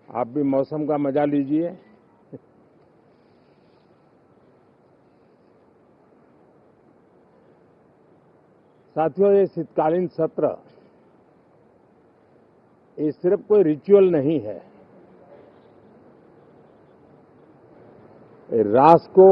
आप भी मौसम का मजा लीजिए। साथियों, ये शीतकालीन सत्र ये सिर्फ कोई रिचुअल नहीं है। राष्ट्र को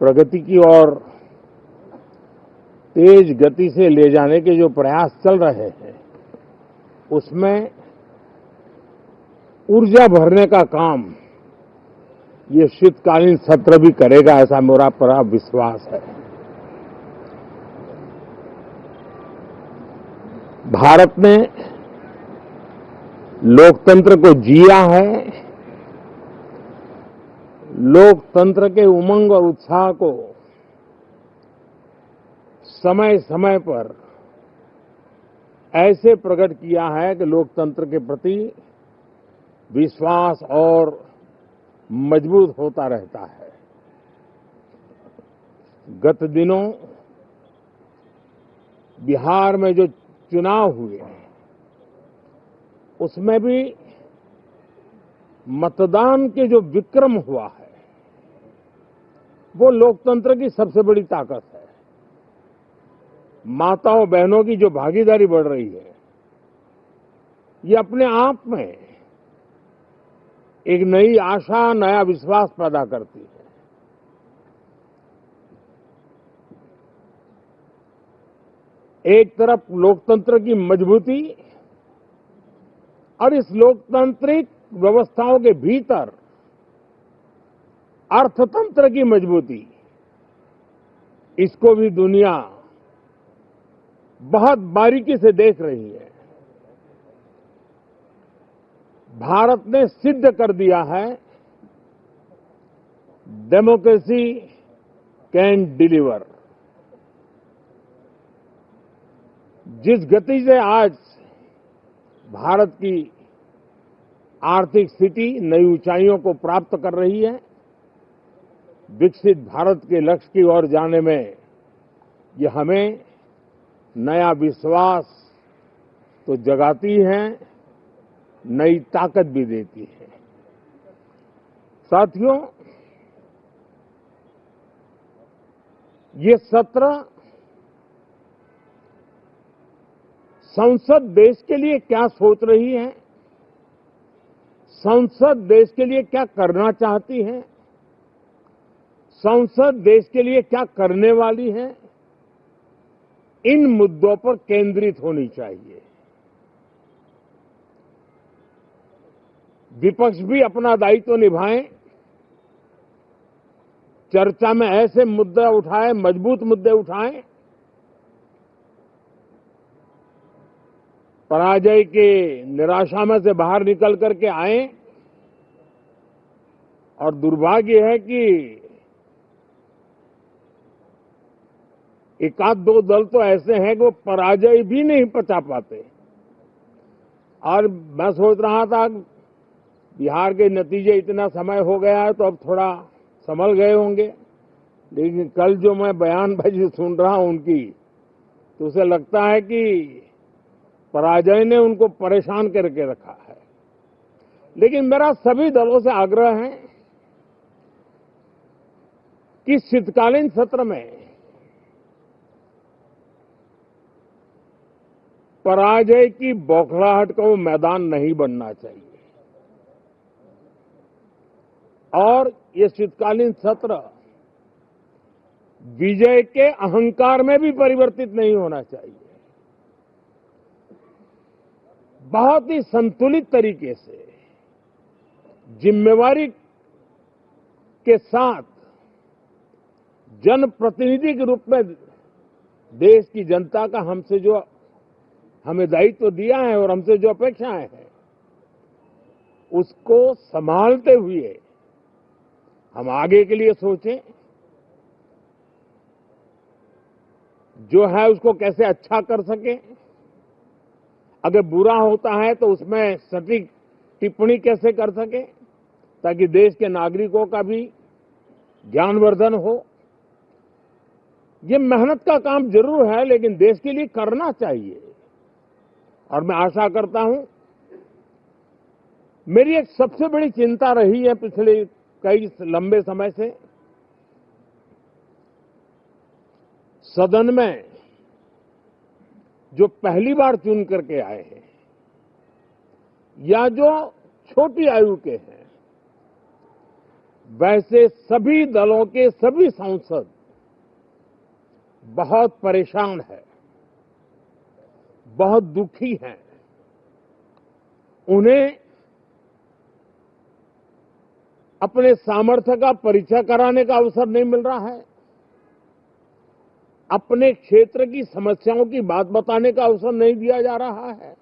प्रगति की ओर तेज गति से ले जाने के जो प्रयास चल रहे हैं, उसमें ऊर्जा भरने का काम ये शीतकालीन सत्र भी करेगा, ऐसा मेरा पूरा विश्वास है। भारत ने लोकतंत्र को जिया है। लोकतंत्र के उमंग और उत्साह को समय समय पर ऐसे प्रकट किया है कि लोकतंत्र के प्रति विश्वास और मजबूत होता रहता है। गत दिनों बिहार में जो चुनाव हुए, उसमें भी मतदान के जो विक्रम हुआ है, वो लोकतंत्र की सबसे बड़ी ताकत है। माताओं बहनों की जो भागीदारी बढ़ रही है, ये अपने आप में एक नई आशा, नया विश्वास पैदा करती है। एक तरफ लोकतंत्र की मजबूती और इस लोकतांत्रिक व्यवस्थाओं के भीतर अर्थतंत्र की मजबूती, इसको भी दुनिया बहुत बारीकी से देख रही है। भारत ने सिद्ध कर दिया है, डेमोक्रेसी कैन डिलीवर। जिस गति से आज भारत की आर्थिक स्थिति नई ऊंचाइयों को प्राप्त कर रही है, विकसित भारत के लक्ष्य की ओर जाने में ये हमें नया विश्वास तो जगाती है, नई ताकत भी देती है। साथियों, ये सत्र संसद देश के लिए क्या सोच रही है, संसद देश के लिए क्या करना चाहती है, संसद देश के लिए क्या करने वाली है, इन मुद्दों पर केंद्रित होनी चाहिए। विपक्ष भी अपना दायित्व निभाएं, चर्चा में ऐसे मुद्दे उठाएं, मजबूत मुद्दे उठाएं, पराजय के निराशा में से बाहर निकल करके आए। और दुर्भाग्य है कि एकाध दो दल तो ऐसे हैं कि वो पराजय भी नहीं पचा पाते। और मैं सोच रहा था बिहार के नतीजे इतना समय हो गया है तो अब थोड़ा संभल गए होंगे, लेकिन कल जो मैं बयानबाजी सुन रहा हूं उनकी, तो उसे लगता है कि पराजय ने उनको परेशान करके रखा है। लेकिन मेरा सभी दलों से आग्रह है कि शीतकालीन सत्र में पराजय की बौखलाहट का वो मैदान नहीं बनना चाहिए। और ये शीतकालीन सत्र विजय के अहंकार में भी परिवर्तित नहीं होना चाहिए। बहुत ही संतुलित तरीके से, जिम्मेवारी के साथ, जनप्रतिनिधि के रूप में देश की जनता का हमें दायित्व दिया है और हमसे जो अपेक्षाएं हैं, उसको संभालते हुए हम आगे के लिए सोचें। जो है उसको कैसे अच्छा कर सकें, अगर बुरा होता है तो उसमें सटीक टिप्पणी कैसे कर सकें, ताकि देश के नागरिकों का भी ज्ञानवर्धन हो। ये मेहनत का काम जरूर है, लेकिन देश के लिए करना चाहिए। और मैं आशा करता हूं मेरी एक सबसे बड़ी चिंता रही है पिछले कई लंबे समय से, सदन में जो पहली बार चुन करके आए हैं या जो छोटी आयु के हैं, वैसे सभी दलों के सभी सांसद बहुत परेशान हैं, बहुत दुखी हैं। उन्हें अपने सामर्थ्य का परिचय कराने का अवसर नहीं मिल रहा है, अपने क्षेत्र की समस्याओं की बात बताने का अवसर नहीं दिया जा रहा है,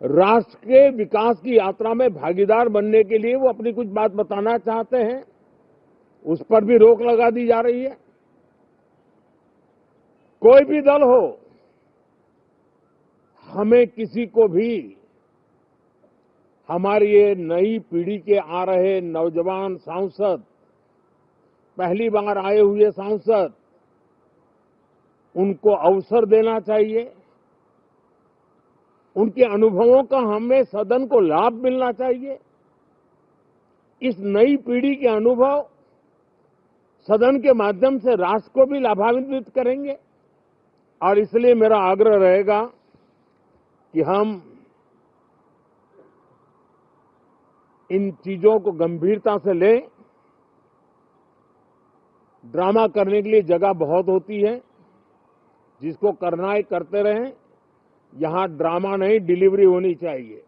राष्ट्र के विकास की यात्रा में भागीदार बनने के लिए वो अपनी कुछ बात बताना चाहते हैं, उस पर भी रोक लगा दी जा रही है। कोई भी दल हो, हमें किसी को भी हमारी ये नई पीढ़ी के आ रहे नौजवान सांसद, पहली बार आए हुए सांसद, उनको अवसर देना चाहिए। उनके अनुभवों का हमें सदन को लाभ मिलना चाहिए। इस नई पीढ़ी के अनुभव सदन के माध्यम से राष्ट्र को भी लाभान्वित करेंगे और इसलिए मेरा आग्रह रहेगा कि हम इन चीजों को गंभीरता से लें। ड्रामा करने के लिए जगह बहुत होती है, जिसको करना है करते रहें। यहां ड्रामा नहीं, डिलीवरी होनी चाहिए।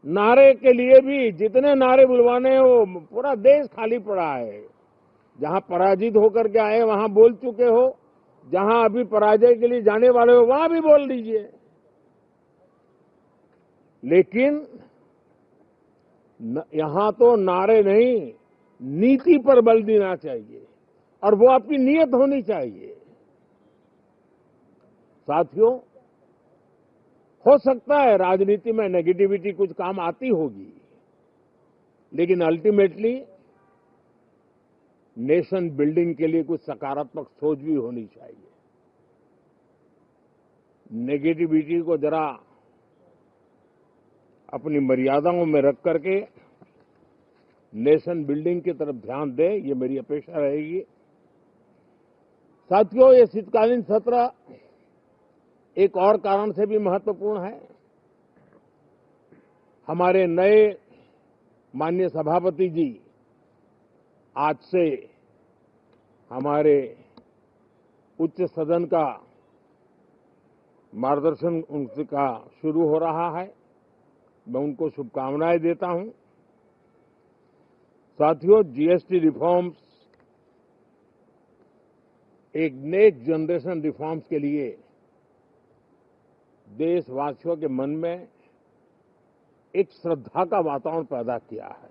नारे के लिए भी जितने नारे बुलवाने हैं, वो पूरा देश खाली पड़ा है। जहां पराजित होकर के आए वहां बोल चुके हो, जहां अभी पराजय के लिए जाने वाले हो वहां भी बोल दीजिए, लेकिन यहां तो नारे नहीं, नीति पर बल देना चाहिए और वो आपकी नीयत होनी चाहिए। साथियों, हो सकता है राजनीति में नेगेटिविटी कुछ काम आती होगी, लेकिन अल्टीमेटली नेशन बिल्डिंग के लिए कुछ सकारात्मक सोच भी होनी चाहिए। नेगेटिविटी को जरा अपनी मर्यादाओं में रख करके नेशन बिल्डिंग की तरफ ध्यान दें, ये मेरी अपेक्षा रहेगी। साथियों, ये शीतकालीन सत्र एक और कारण से भी महत्वपूर्ण है। हमारे नए माननीय सभापति जी आज से हमारे उच्च सदन का मार्गदर्शन उनका शुरू हो रहा है। मैं उनको शुभकामनाएं देता हूं। साथियों, जीएसटी रिफॉर्म्स एक नेक्स्ट जनरेशन रिफॉर्म्स के लिए देशवासियों के मन में एक श्रद्धा का वातावरण पैदा किया है।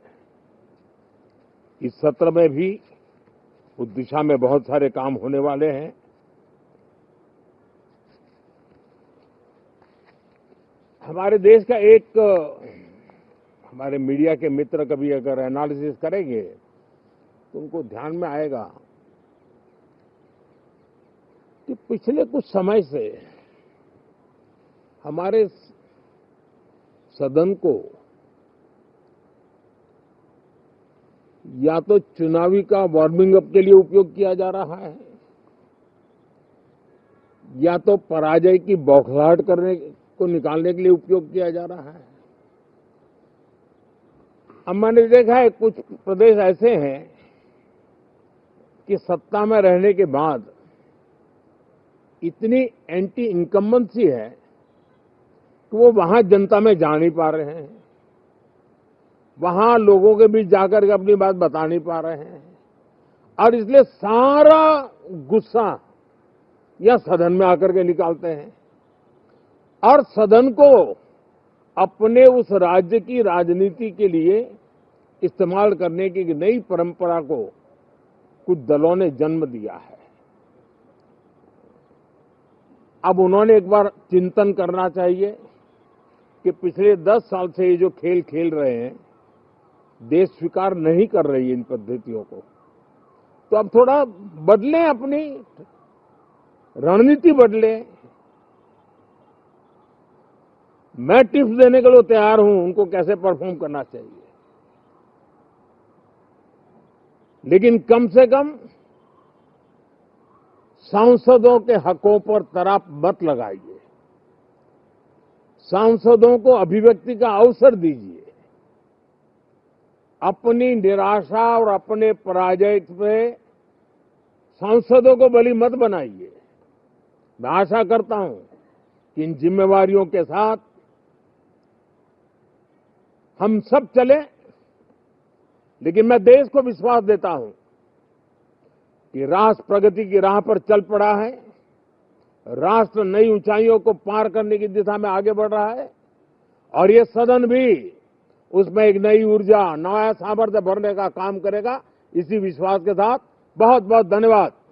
इस सत्र में भी उस दिशा में बहुत सारे काम होने वाले हैं। हमारे देश का एक, हमारे मीडिया के मित्र कभी अगर एनालिसिस करेंगे तो उनको ध्यान में आएगा कि पिछले कुछ समय से हमारे सदन को या तो चुनावी का वार्मिंग अप के लिए उपयोग किया जा रहा है, या तो पराजय की बौखलाहट करने को निकालने के लिए उपयोग किया जा रहा है। अब मैंने देखा है कुछ प्रदेश ऐसे हैं कि सत्ता में रहने के बाद इतनी एंटी इनकम्बेंसी है कि वो वहां जनता में जा नहीं पा रहे हैं, वहां लोगों के बीच जाकर के अपनी बात बता नहीं पा रहे हैं, और इसलिए सारा गुस्सा या सदन में आकर के निकालते हैं और सदन को अपने उस राज्य की राजनीति के लिए इस्तेमाल करने की नई परंपरा को कुछ दलों ने जन्म दिया है। अब उन्होंने एक बार चिंतन करना चाहिए कि पिछले 10 साल से ये जो खेल खेल रहे हैं, देश स्वीकार नहीं कर रही है इन पद्धतियों को, तो अब थोड़ा बदलें, अपनी रणनीति बदलें। मैं टिप्स देने के लिए तैयार हूं उनको कैसे परफॉर्म करना चाहिए, लेकिन कम से कम सांसदों के हकों पर तराप मत लगाइए, सांसदों को अभिव्यक्ति का अवसर दीजिए, अपनी निराशा और अपने पराजय पे सांसदों को बलि मत बनाइए। मैं आशा करता हूं कि इन जिम्मेवारियों के साथ हम सब चलें, लेकिन मैं देश को विश्वास देता हूं कि राष्ट्र प्रगति की राह पर चल पड़ा है, राष्ट्र नई ऊंचाइयों को पार करने की दिशा में आगे बढ़ रहा है और ये सदन भी उसमें एक नई ऊर्जा, नया सामर्थ्य भरने का काम करेगा। इसी विश्वास के साथ बहुत बहुत धन्यवाद।